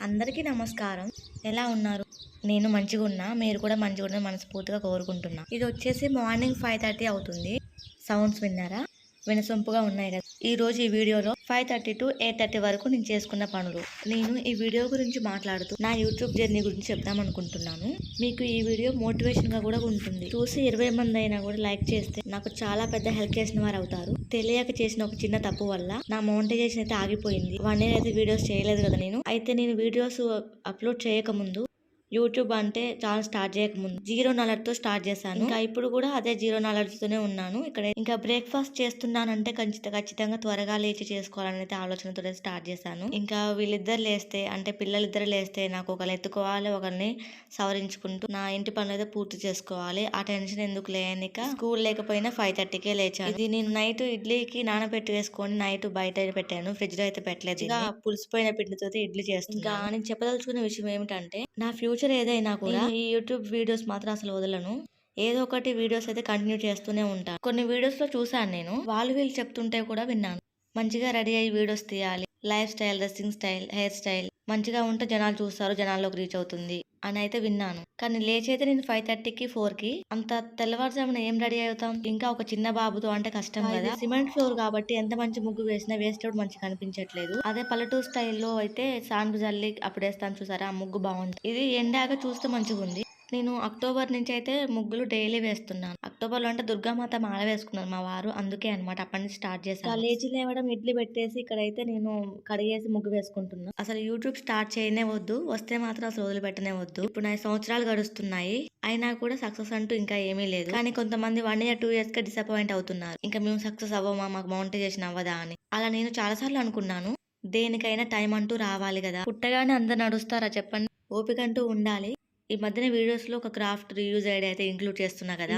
అందరికీ నమస్కారం. ఎలా ఉన్నారు? నేను మంచిగున్నా. మీరు కూడా మంచిగుండాలని మనస్ఫూర్తిగా కోరుకుంటున్నా. ఇది వచ్చేసి మార్నింగ్ 5:30 అవుతుంది. సౌండ్స్ విన్నారా? వినసొంపుగా ఉన్నాయి కదా. ఈరోజు ఈ వీడియోలో 5:30 to 8:30 వరకు నేను చేసుకున్న పనులు. నేను ఈ వీడియో గురించి మాట్లాడుతూ నా యూట్యూబ్ జర్నీ గురించి చెప్దాం అనుకుంటున్నాను. మీకు ఈ వీడియో మోటివేషన్ గా కూడా ఉంటుంది. చూసి 20 మంది అయినా కూడా లైక్ చేస్తే నాకు చాలా పెద్ద హెల్ప్ చేసిన వారు అవుతారు. తెలియక చేసిన ఒక చిన్న తప్పు వల్ల నా మోనిటైజేషన్ అయితే ఆగిపోయింది. 1 year అయితే వీడియోస్ చేయలేదు కదా నేను. అయితే నేను వీడియోస్ అప్లోడ్ చేయకముందు యూట్యూబ్ అంటే చాలా స్టార్ట్ చేయకముందు 0 నాలెడ్జ్ తో స్టార్ట్ చేశాను. ఇంకా ఇప్పుడు కూడా అదే 0 నాలెడ్జ్ తోనే ఉన్నాను. ఇక్కడ ఇంకా బ్రేక్ఫాస్ట్ చేస్తున్నానంటే ఖచ్చితంగా త్వరగా లేచి చేసుకోవాలనే ఆలోచనతో స్టార్ట్ చేశాను. ఇంకా వీళ్ళిద్దరు లేస్తే అంటే పిల్లలిద్దరు లేస్తే నాకు ఒకరిని ఎత్తుకోవాలి, ఒకరిని సవరించుకుంటూ నా ఇంటి పనులు అయితే పూర్తి చేసుకోవాలి. ఆ టెన్షన్ ఎందుకు లేనిక స్కూల్ లేకపోయినా 5:30కే లేచాను. ఇది నేను నైట్ ఇడ్లీకి నానబెట్టి వేసుకొని నైట్ బయట పెట్టాను. ఫ్రిడ్జ్ లో అయితే పెట్టలేదు. ఇంకా పులిసిపోయిన పిండితో ఇడ్లీ చేస్తాను. ఇంకా నేను చెప్పదలుచుకున్న విషయం ఏమిటంటే నా ఫ్యూచర్ ఏదైనా కూడా ఈ యూట్యూబ్ వీడియోస్ మాత్రం అసలు వదలను. ఏదో ఒకటి వీడియోస్ అయితే కంటిన్యూ చేస్తూనే ఉంటాను. కొన్ని వీడియోస్ లో చూసాను నేను, వీళ్ళు చెప్తుంటే కూడా విన్నాను. మంచిగా రెడీ అయ్యి వీడియోస్ తీయాలి, life style, dressing style, hair style మంచిగా ఉంటే జనాలు చూస్తారు, జనాల్లోకి రీచ్ అవుతుంది అని అయితే విన్నాను. కానీ లేచైతే నేను 5:30కి 4కి అంత తెల్లవారుజామున ఏం రెడీ అవుతాం? ఇంకా ఒక చిన్న బాబుతో అంటే కష్టం కదా. సిమెంట్ ఫ్లోర్ కాబట్టి ఎంత మంచి ముగ్గు వేసినా వేస్ట్ అవుట్ మంచిగా కనిపించట్లేదు. అదే పల్లెటూరు స్టైల్లో అయితే సాంపు జల్లి అప్పుడేస్తాను చూసారా, ఆ ముగ్గు బాగుంటుంది. ఇది ఎండాక చూస్తే మంచిగా ఉంది. నేను అక్టోబర్ నుంచి అయితే ముగ్గులు డైలీ వేస్తున్నాను. అక్టోబర్ లో అంటే దుర్గామాత మాల వేసుకున్నారు మా వారు, అందుకే అనమాట అప్పటి నుంచి స్టార్ట్ చేశాను. లేచి లేవడం, ఇడ్లీ పెట్టేసి ఇక్కడైతే నేను కడిగేసి ముగ్గు వేసుకుంటున్నా. అసలు యూట్యూబ్ స్టార్ట్ చేయనే వద్దు, వస్తే మాత్రం అసలు వదిలిపెట్టనే వద్దు. ఇప్పుడు 9 సంవత్సరాలు గడుస్తున్నాయి, అయినా కూడా సక్సెస్ అంటూ ఇంకా ఏమీ లేదు. కానీ కొంతమంది 1 year 2 years గా డిసప్పాయింట్ అవుతున్నారు. ఇంకా మేము సక్సెస్ అవ్వమా, మాకు మౌనిటైజేషన్ అవ్వదా అని. అలా నేను చాలా సార్లు అనుకున్నాను. దేనికైనా టైం అంటూ రావాలి కదా. పుట్టగానే అందరు నడుస్తారా చెప్పండి? ఓపిక అంటూ ఉండాలి. ఈ మధ్యన వీడియోస్ లో ఒక క్రాఫ్ట్ రీయూజ్ ఐడియా అయితే ఇంక్లూడ్ చేస్తున్నా కదా.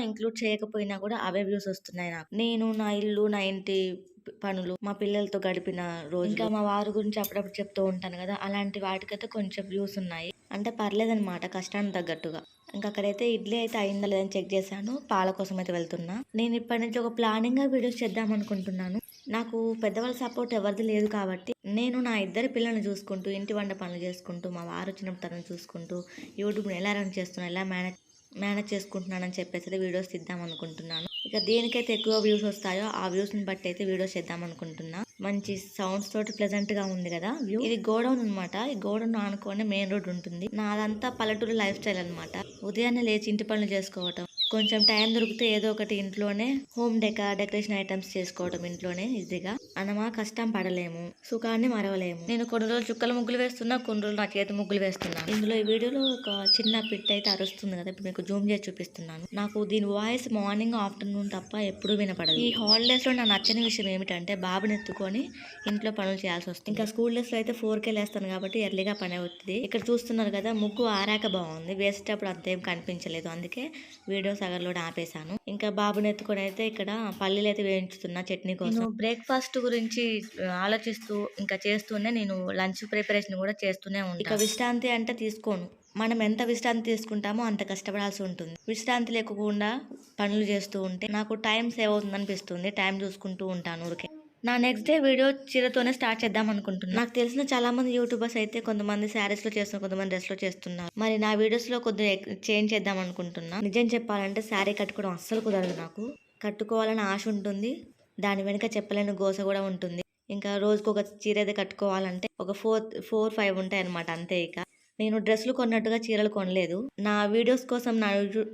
ఇంక్లూడ్ చేయకపోయినా కూడా అవే వ్యూస్ వస్తున్నాయి నాకు. నేను నా ఇల్లు, నా ఇంటి పనులు, మా పిల్లలతో గడిపిన రోజు, ఇంకా మా వారి గురించి అప్పుడప్పుడు చెప్తూ ఉంటాను కదా, అలాంటి వాటికైతే కొంచెం వ్యూస్ ఉన్నాయి. అంటే పర్లేదన్నమాట, కష్టానికి తగ్గట్టుగా. ఇంకా అక్కడైతే ఇడ్లీ అయితే అయిందా లేదని చెక్ చేశాను. పాల కోసం అయితే వెళ్తున్నా. నేను ఇప్పటి నుంచి ఒక ప్లానింగ్ గా వీడియోస్ చేద్దాం అనుకుంటున్నాను. నాకు పెద్దవాళ్ళ సపోర్ట్ ఎవరిది లేదు కాబట్టి నేను నా ఇద్దరు పిల్లల్ని చూసుకుంటూ, ఇంటి వంట పనులు చేసుకుంటూ, మా వారు వచ్చినప్పుడు తనని చూసుకుంటూ, యూట్యూబ్ని ఎలా రన్ చేస్తున్నా, ఎలా మేనేజ్ చేసుకుంటున్నానని చెప్పేసి వీడియోస్ తీద్దాం అనుకుంటున్నాను. ఇక దేనికైతే ఎక్కువ వ్యూస్ వస్తాయో ఆ వ్యూస్ ని బట్టి అయితే వీడియోస్ చేద్దాం అనుకుంటున్నా. మంచి సౌండ్స్ తోటి ప్లెజెంట్ గా ఉంది కదా వ్యూ. ఇది గోడౌన్ అనమాట. ఈ గోడౌన్ ఆనుకోనే మెయిన్ రోడ్ ఉంటుంది. నాదంతా పల్లెటూరు లైఫ్ స్టైల్ అనమాట. ఉదయాన్నే లేచి ఇంటి పనులు చేసుకోవటం, కొంచెం టైం దొరికితే ఏదో ఒకటి ఇంట్లోనే హోమ్ డెకరేషన్ ఐటమ్స్ చేసుకోవటం ఇంట్లోనే ఈజీగా. అనమా కష్టం పడలేము, సుఖాన్ని మరవలేము. నేను కొన్ని రోజులు చుక్కల ముగ్గులు వేస్తున్నా, కొన్ని రోజులు నా చేతి ముగ్గులు వేస్తున్నా. ఇందులో ఈ వీడియోలో ఒక చిన్న పిట్ అయితే అరుస్తుంది కదా, ఇప్పుడు మీకు జూమ్ చేసి చూపిస్తున్నాను. నాకు దీని వాయిస్ మార్నింగ్ ఆఫ్టర్నూన్ తప్ప ఎప్పుడూ వినపడదు. ఈ హాలిడేస్ లో నాకు నచ్చని విషయం ఏమిటంటే బాబుని ఎత్తుకొని ఇంట్లో పనులు చేయాల్సి వస్తుంది. ఇంకా స్కూల్ డేస్ లో అయితే 4కే లేస్తాను కాబట్టి ఎర్లీగా పని అవుతుంది. ఇక్కడ చూస్తున్నారు కదా, ముగ్గు ఆరాక బాగుంది, వేసేటప్పుడు అంతేం కనిపించలేదు, అందుకే వీడియో సగంలో ఆపేశాను. ఇంకా బాబుని ఎత్తుకొని అయితే ఇక్కడ పల్లీలు అయితే వేయించుతున్నా చట్నీ కోసం. నేను బ్రేక్ఫాస్ట్ గురించి ఆలోచిస్తూ ఇంకా చేస్తూనే నేను లంచ్ ప్రిపరేషన్ కూడా చేస్తూనే ఉంటాను. ఇక విశ్రాంతి అంటే తీసుకోను. మనం ఎంత విశ్రాంతి తీసుకుంటామో అంత కష్టపడాల్సి ఉంటుంది. విశ్రాంతి లేకుండా పనులు చేస్తూ ఉంటే నాకు టైం సేవ్ అవుతుంది అనిపిస్తుంది. టైం చూసుకుంటూ ఉంటాను ఊరికే. నా నెక్స్ట్ డే వీడియో చీరతోనే స్టార్ట్ చేద్దాం అనుకుంటున్నాను. నాకు తెలిసిన చాలా మంది యూట్యూబర్స్ అయితే కొంతమంది శారీస్ లో చేస్తున్నారు, కొంతమంది డ్రెస్ లో చేస్తున్నారు. మరి నా వీడియోస్ లో కొద్దిగా చేంజ్ చేద్దాం అనుకుంటున్నా. నిజం చెప్పాలంటే శారీ కట్టుకోవడం అస్సలు కుదరదు నాకు. కట్టుకోవాలని ఆశ ఉంటుంది, దాని వెనుక చెప్పలేని గోస కూడా ఉంటుంది. ఇంకా రోజుకు ఒక చీర అయితే కట్టుకోవాలంటే ఒక 4-5 ఉంటాయి అనమాట, అంతే. ఇక నేను డ్రెస్సులు కొన్నట్టుగా చీరలు కొనలేదు. నా వీడియోస్ కోసం, నా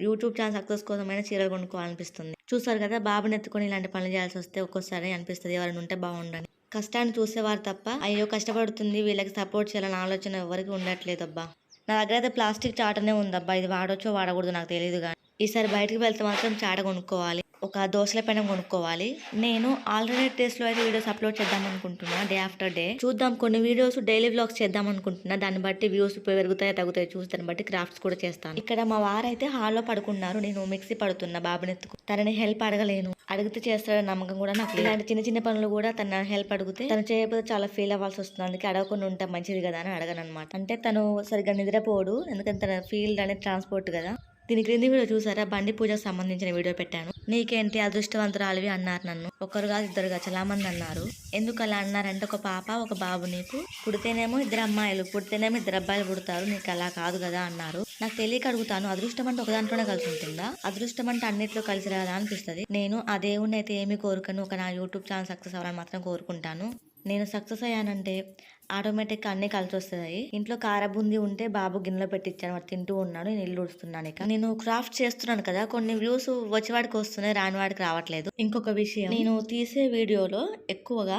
యూట్యూబ్ ఛానల్ సక్సెస్ కోసమైనా చీరలు కొనుక్కోవాలనిపిస్తుంది. చూసారు కదా, బాబుని ఎత్తుకొని ఇలాంటి పనులు చేయాల్సి వస్తే ఒక్కోసారి అనిపిస్తుంది ఎవరైనా ఉంటే బాగుండని. కష్టాన్ని చూసేవారు తప్ప అయ్యో కష్టపడుతుంది వీళ్ళకి సపోర్ట్ చేయాలని ఆలోచన ఎవరికి ఉండట్లేదు అబ్బా. నా దగ్గర అయితే ప్లాస్టిక్ చాటనే ఉందబ్బా, ఇది వాడొచ్చో వాడకూడదు నాకు తెలియదు. కానీ ఈసారి బయటకు వెళ్తే మాత్రం చాట కొనుక్కోవాలి, ఒక దోశల పెనం కొనుక్కోవాలి. నేను ఆల్టర్నేట్ డేస్ లో అయితే వీడియోస్ అప్లోడ్ చేద్దాం అనుకుంటున్నా, డే ఆఫ్టర్ డే. చూద్దాం, కొన్ని వీడియోస్ డైలీ వ్లాగ్స్ చేద్దాం అనుకుంటున్నా. దాన్ని బట్టి వ్యూస్ పెరుగుతాయి తగ్గుతాయి చూసి దాన్ని బట్టి క్రాఫ్ట్స్ కూడా చేస్తాను. ఇక్కడ మా వారైతే హాల్లో పడుకున్నారు, నేను మిక్సీ పడుతున్నా బాబుని ఎత్తుకు. తనని హెల్ప్ అడగలేను, అడిగితే చేస్తాడని నమ్మకం కూడా నాకు. ఇలాంటి చిన్న చిన్న పనులు కూడా తన హెల్ప్ అడిగితే తను చేయకపోతే చాలా ఫీల్ అవ్వాల్సి వస్తుంది. అందుకే అడగకుండా ఉంటే మంచిది కదా అని అడగను అనమాట. అంటే తను సరిగ్గా నిద్రపోడు, ఎందుకంటే తన ఫీల్డ్ అనేది ట్రాన్స్పోర్ట్ కదా. దీని క్రింది వీడియో చూసారా, బండి పూజకు సంబంధించిన వీడియో పెట్టాను. నీకేంటి అదృష్టవంతురాలివి అన్నారు నన్ను. ఒకరు కాదు ఇద్దరుగా చాలా మంది అన్నారు. ఎందుకు అలా అన్నారంటే, ఒక పాప ఒక బాబు నీకు పుడితేనేమో 2 అమ్మాయిలు, పుడితేనేమో 2 అబ్బాయిలు పుడతారు, నీకు అలా కాదు కదా అన్నారు. నాకు తెలియక అడుగుతాను, అదృష్టం అంటే ఒక దాంట్లోనే కలిసి ఉంటుందా? అదృష్టం అంటే అన్నిట్లో కలిసి రాదా అనిపిస్తుంది. నేను ఆ దేవుణ్ణి అయితే ఏమి కోరుకను, ఒక నా యూట్యూబ్ ఛానల్ సక్సెస్ అవ్వాలని మాత్రం కోరుకుంటాను. నేను సక్సెస్ అయ్యానంటే ఆటోమేటిక్గా అన్ని కలిసి వస్తాయి. ఇంట్లో కారబుంది ఉంటే బాబు గిన్నెలో పెట్టించాను, వాడు తింటూ ఉన్నాడు, నేను ఇల్లు ఉడుస్తున్నాను. ఇక నేను క్రాఫ్ట్ చేస్తున్నాను కదా, కొన్ని వ్యూస్ వచ్చేవాడికి వస్తున్నాయి, రాని వాడికి రావట్లేదు. ఇంకొక విషయం, నేను తీసే వీడియోలో ఎక్కువగా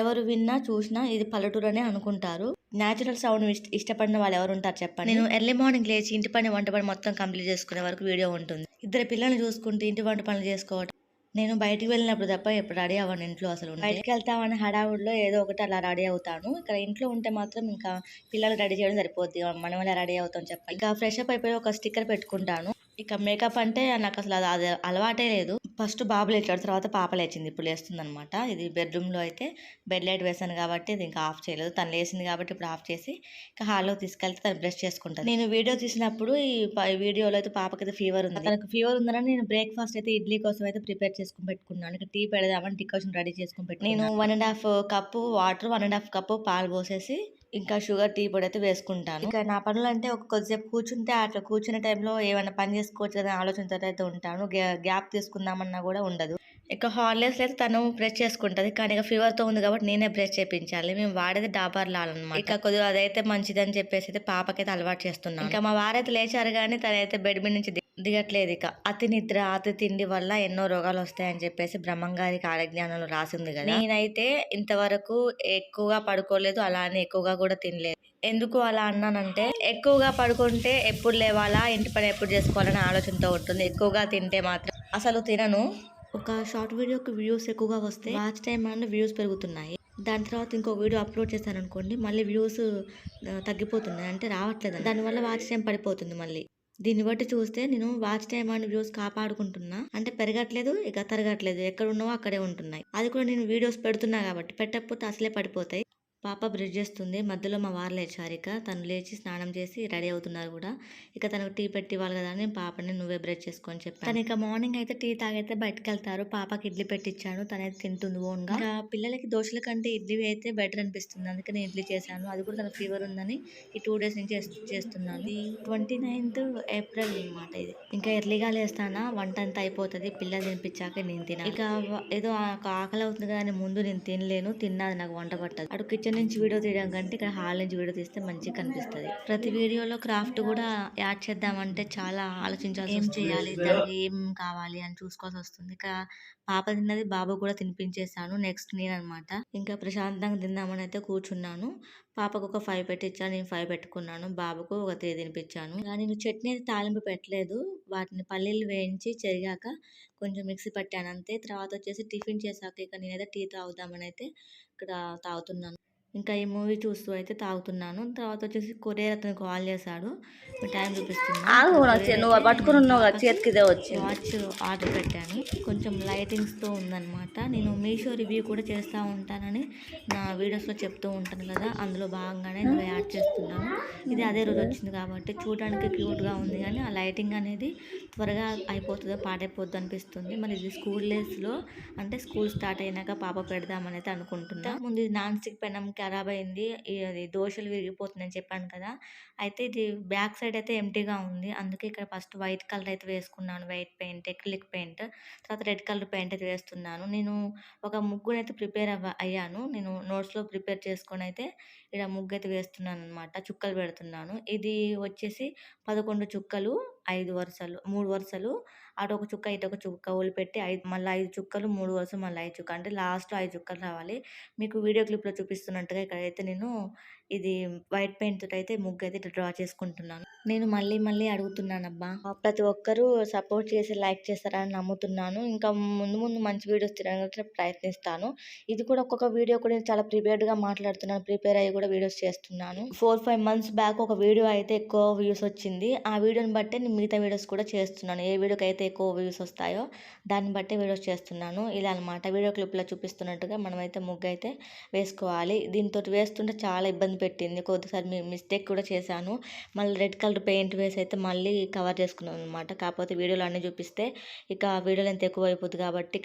ఎవరు విన్నా చూసినా ఇది పల్లెటూరు అనే అనుకుంటారు. న్యాచురల్ సౌండ్ ఇష్టపడిన వాళ్ళు ఎవరు ఉంటారు చెప్పండి. నేను ఎర్లీ మార్నింగ్ లేచి ఇంటి పని వంట పని మొత్తం కంప్లీట్ చేసుకునే వరకు వీడియో ఉంటుంది. 2 పిల్లల్ని చూసుకుంటూ ఇంటి వంట పనులు చేసుకోవడం. నేను బయటికి వెళ్ళినప్పుడు తప్ప ఎప్పుడు రెడీ అవ్వను ఇంట్లో. అసలు బయటికి వెళ్తామని హడావుడిలో ఏదో ఒకటి అలా రెడీ అవుతాను. ఇక్కడ ఇంట్లో ఉంటే మాత్రం ఇంకా పిల్లలు రెడీ చేయడం సరిపోద్ది, మనం ఎలా రెడీ అవుతాం చెప్పండి. ఇంకా ఫ్రెష్ అప్ అయిపోయి ఒక స్టిక్కర్ పెట్టుకుంటాను. ఇక మేకప్ అంటే నాకు అసలు అది అలవాటే లేదు. ఫస్ట్ బాబు లేచాడు, తర్వాత పాప లేచింది, ఇప్పుడు లేస్తుంది అనమాట. ఇది బెడ్రూమ్లో అయితే బెడ్ లైట్ వేసాను కాబట్టి ఇది ఇంకా ఆఫ్ చేయలేదు. తను లేచింది కాబట్టి ఇప్పుడు ఆఫ్ చేసి ఇంకా హాల్లో తీసుకెళ్తే తను బ్రష్ చేసుకుంటాను. నేను వీడియో తీసినప్పుడు ఈ వీడియోలో అయితే పాపకైతే ఫీవర్ ఉంది. తనకు ఫీవర్ ఉందని నేను బ్రేక్ఫాస్ట్ అయితే ఇడ్లీ కోసం అయితే ప్రిపేర్ చేసుకుని పెట్టుకున్నాను. ఇక టీ పెడదామని డికాషన్ రెడీ చేసుకుని పెట్టుకున్నాను. నేను 1.5 కప్పు వాటర్, 1.5 కప్పు పాలు పోసేసి ఇంకా షుగర్, టీ పొడి అయితే వేసుకుంటాను. ఇక నా పనులు అంటే ఒక కొద్దిసేపు కూర్చుంటే అట్లా కూర్చునే టైంలో ఏమైనా పని చేసుకోవచ్చు కదా ఆలోచనతో అయితే ఉంటాను. గ్యాప్ తీసుకుందామన్నా కూడా ఉండదు. ఇక హాలిడేస్ అయితే తను బ్రష్ చేసుకుంటది, కానీ ఇక ఫీవర్ తో ఉంది కాబట్టి నేనే బ్రష్ చేయించాలి. మేము వాడేది డాబర్ లాల్ అనమాట. ఇక కొద్దిగా అదైతే మంచిదని చెప్పేసి అయితే పాపకైతే అలవాటు చేస్తున్నాను. ఇంకా మా వారైతే లేచారు కానీ తనైతే బెడ్ మీద నుంచి దిగట్లేదు. ఇక అతి నిద్ర, అతి తిండి వల్ల ఎన్నో రోగాలు వస్తాయని చెప్పేసి బ్రహ్మంగారి కాలజ్ఞానంలో రాసింది కదా. నేనైతే ఇంతవరకు ఎక్కువగా పడుకోలేదు, అలానే ఎక్కువగా కూడా తినలేదు. ఎందుకు అలా అన్నానంటే, ఎక్కువగా పడుకుంటే ఎప్పుడు లేవాలా, ఇంటి పని ఎప్పుడు చేసుకోవాలనే ఆలోచనతో ఉంటుంది. ఎక్కువగా తింటే మాత్రం అసలు తినను. ఒక షార్ట్ వీడియోకి వ్యూస్ ఎక్కువగా వస్తే వాచ్ టైం అండ్ వ్యూస్ పెరుగుతున్నాయి. దాని తర్వాత ఇంకో వీడియో అప్లోడ్ చేశాను అనుకోండి, మళ్ళీ వ్యూస్ తగ్గిపోతున్నాయి, అంటే రావట్లేదు. దానివల్ల వాచ్ టైం పడిపోతుంది మళ్ళీ. దీన్ని బట్టి చూస్తే నేను వాచ్ టైం అండ్ వ్యూస్ కాపాడుకుంటున్నా, అంటే పెరగట్లేదు, ఇక తరగట్లేదు. ఎక్కడ ఉన్నావో అక్కడే ఉంటున్నాయి. అది కూడా నేను వీడియోస్ పెడుతున్నా కాబట్టి, పెట్టకపోతే అసలే పడిపోతాయి. పాప బ్రష్ చేస్తుంది, మధ్యలో మా వారు లేచారు. ఇక తను లేచి స్నానం చేసి రెడీ అవుతున్నారు కూడా. ఇక తనకు టీ పెట్టి ఇవ్వాలి కదా అని పాపని నువ్వే బ్రష్ చేసుకొని చెప్పాను. తను ఇక మార్నింగ్ అయితే టీ తాగైతే బయటకు వెళ్తారు. పాపకి ఇడ్లీ పెట్టించాను, తనైతే తింటుంది ఓన్గా. ఇంకా పిల్లలకి దోశల కంటే ఇడ్లీ అయితే బెటర్ అనిపిస్తుంది, అందుకే నేను ఇడ్లీ చేశాను. అది కూడా తన ఫీవర్ ఉందని ఈ 2 days నుంచి చేస్తున్నాను. ఇది 29th April అనమాట. ఇది ఇంకా ఎర్లీగా లేస్తానా, వంట అంతా అయిపోతుంది, పిల్లలు తినిపించాక నేను తిన. ఇక ఏదో ఆకలి అవుతుంది కదా అని ముందు నేను తినలేను, తిన్నది నాకు వంట పట్టదు. అటు కిచెన్ నుంచి వీడియో తీయడం కంటే ఇక్కడ హాల్ నుంచి వీడియో తీస్తే మంచిగా కనిపిస్తుంది. ప్రతి వీడియోలో క్రాఫ్ట్ కూడా యాడ్ చేద్దామంటే చాలా ఆలోచించాల్సి, ఏం చేయాలి, దానికి ఏం కావాలి అని చూసుకోవాల్సి వస్తుంది. ఇక పాప తిన్నది, బాబు కూడా తినిపించేసాను. నెక్స్ట్ నేను అనమాట. ఇంకా ప్రశాంతంగా తిందామని అయితే కూర్చున్నాను. పాపకు ఒక 5 పెట్టించాను, నేను 5 పెట్టుకున్నాను. బాబుకు ఒక 3 తినిపించాను. నేను చట్నీ అయితే తాలింపు పెట్టలేదు, వాటిని పల్లీలు వేయించి చెరిగాక కొంచెం మిక్సీ పట్టాను అంతే. తర్వాత వచ్చేసి టిఫిన్ చేశాక ఇక నేనైతే టీ తాగుదామని అయితే ఇక్కడ తాగుతున్నాను. ఇంకా ఈ మూవీ చూస్తూ అయితే తాగుతున్నాను. తర్వాత వచ్చేసి కొరియర్ అతను కాల్ చేశాడు, టైం చూపిస్తున్నాను. నువ్వు పట్టుకుని ఉన్నావు చేతికి ఇదే వచ్చి వాచ్ ఆర్డర్ పెట్టాను, కొంచెం లైటింగ్స్తో ఉందన్నమాట. నేను మీషో రివ్యూ కూడా చేస్తూ ఉంటానని నా వీడియోస్లో చెప్తూ ఉంటాను కదా, అందులో భాగంగానే ఇందులో యాడ్ చేస్తున్నాను. ఇది అదే రోజు వచ్చింది కాబట్టి చూడడానికి క్యూట్గా ఉంది, కానీ ఆ లైటింగ్ అనేది త్వరగా అయిపోతుందో పాడైపోద్దు అనిపిస్తుంది. మరి ఇది స్కూల్ డేస్లో, అంటే స్కూల్ స్టార్ట్ అయినాక పాప పెడదామని అయితే అనుకుంటున్నా. ముందు ఇది నాన్ స్టిక్ పెనం ఖరాబ్ అయింది, అది దోశలు విరిగిపోతుందని చెప్పాను కదా. అయితే ఇది బ్యాక్ సైడ్ అయితే ఎంటీగా ఉంది, అందుకే ఇక్కడ ఫస్ట్ వైట్ కలర్ అయితే వేసుకున్నాను, వైట్ పెయింట్, ఎక్రిలిక్ పెయింట్. తర్వాత రెడ్ కలర్ పెయింట్ అయితే వేస్తున్నాను. నేను ఒక ముగ్గును అయితే ప్రిపేర్ అయ్యాను. నేను నోట్స్లో ప్రిపేర్ చేసుకొని అయితే ఇక్కడ ముగ్గు అయితే వేస్తున్నాను అనమాట, చుక్కలు పెడుతున్నాను. ఇది వచ్చేసి 11 చుక్కలు, 5 వరుసలు, 3 వరుసలు, అటు ఒక చుక్క ఇటు ఒక చుక్క పెట్టి మళ్ళీ 5 చుక్కలు, 3 వరుసలు, మళ్ళీ 5 చుక్క, అంటే లాస్ట్లో 5 చుక్కలు రావాలి. మీకు వీడియో క్లిప్లో చూపిస్తున్నట్టుగా ఇక్కడైతే నేను ఇది వైట్ పెయింట్ తోటి అయితే ముగ్గు అయితే డ్రా చేసుకుంటున్నాను. నేను మళ్ళీ అడుగుతున్నాను అబ్బా, ప్రతి ఒక్కరూ సపోర్ట్ చేసి లైక్ చేస్తారని నమ్ముతున్నాను. ఇంకా ముందు మంచి వీడియోస్ తీయడానికి ప్రయత్నిస్తాను. ఇది కూడా ఒక్కొక్క వీడియో కూడా నేను చాలా ప్రిపేర్డ్గా మాట్లాడుతున్నాను, ప్రిపేర్ అయ్యి కూడా వీడియోస్ చేస్తున్నాను. 4-5 months బ్యాక్ ఒక వీడియో అయితే ఎక్కువ వ్యూస్ వచ్చింది, ఆ వీడియోని బట్టి నేను మిగతా వీడియోస్ కూడా చేస్తున్నాను. ఏ వీడియోకి అయితే అయితే ఎక్కువ వ్యూస్ వస్తాయో దాన్ని బట్టి వీడియోస్ చేస్తున్నాను. ఇలా అనమాట వీడియో క్లిప్లో చూపిస్తున్నట్టుగా మనమైతే ముగ్గు అయితే వేసుకోవాలి. దీంతో వేస్తుంటే చాలా ఇబ్బంది పెట్టింది. కొద్దిసారి మిస్టేక్ కూడా చేశాను. మళ్ళీ రెడ్ కలర్ పెయింట్ వేసి అయితే మళ్ళీ కవర్ చేసుకున్నాను అనమాట. కాకపోతే వీడియోలో అన్నీ చూపిస్తే ఇక వీడియోలో ఎంత ఎక్కువ అయిపోతుంది కాబట్టి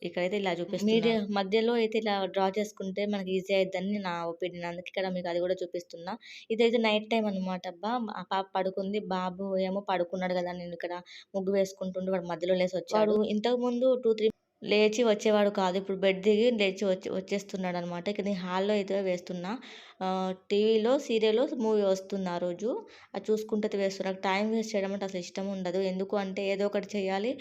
ఇక్కడైతే ఇలా చూపిస్తున్నాను. మీడియా మధ్యలో అయితే ఇలా డ్రా చేసుకుంటే మనకి ఈజీ అయిద్దని నా ఒపీనియన్. అందుకే ఇక్కడ మీకు అది కూడా చూపిస్తున్నా. ఇదైతే నైట్ టైం అనమాట. ఆ పాప పడుకుంది, బాబు ఏమో పడుకున్నాడు కదా, నేను ఇక్కడ ముగ్గు వేసుకుంటుండే వాడు మధ్యలో లేసి వచ్చాడు. ఇంతకు ముందు 2-3 లేచి వచ్చేవాడు కాదు. ఇప్పుడు బెడ్ దిగి లేచి వచ్చేస్తున్నాడు అనమాట. ఇక్కడ నేను హాల్లో అయితే వేస్తున్నా. టీవీలో సీరియల్ మూవీ వస్తుంది ఆ రోజు, అది చూసుకుంటే అయితే వేస్తున్నా. నాకు టైం వేస్ట్ చేయడం అంటే అసలు ఇష్టం ఉండదు. ఎందుకు అంటే ఏదో ఒకటి చేయాలి,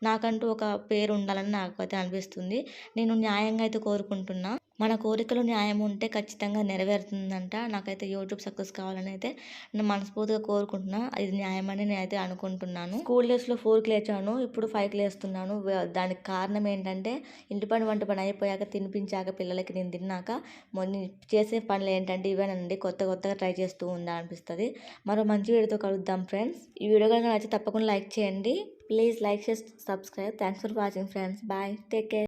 నాకంటూ ఒక పేరు ఉండాలని నాకైతే అనిపిస్తుంది. నేను న్యాయంగా అయితే కోరుకుంటున్నా. మన కోరికలు న్యాయం ఉంటే ఖచ్చితంగా నెరవేరుతుందంట. నాకైతే యూట్యూబ్ సక్సెస్ కావాలని అయితే నేను మనస్ఫూర్తిగా కోరుకుంటున్నా. ఇది న్యాయమని నేనైతే అనుకుంటున్నాను. స్కూల్ డేస్లో 4కి లేచాను, ఇప్పుడు 5కి లేస్తున్నాను. దానికి కారణం ఏంటంటే ఇంటి పని వంట పని అయిపోయాక తినిపించాక పిల్లలకి నేను తిన్నాక చేసే పనులు ఏంటంటే ఇవేనండి. కొత్తగా ట్రై చేస్తూ అనిపిస్తుంది. మరో మంచి వీడియోతో కలుద్దాం ఫ్రెండ్స్. ఈ వీడియో కనుక నచ్చితే తప్పకుండా లైక్ చేయండి. Please like, share, subscribe. Thanks for watching friends. Bye, take care.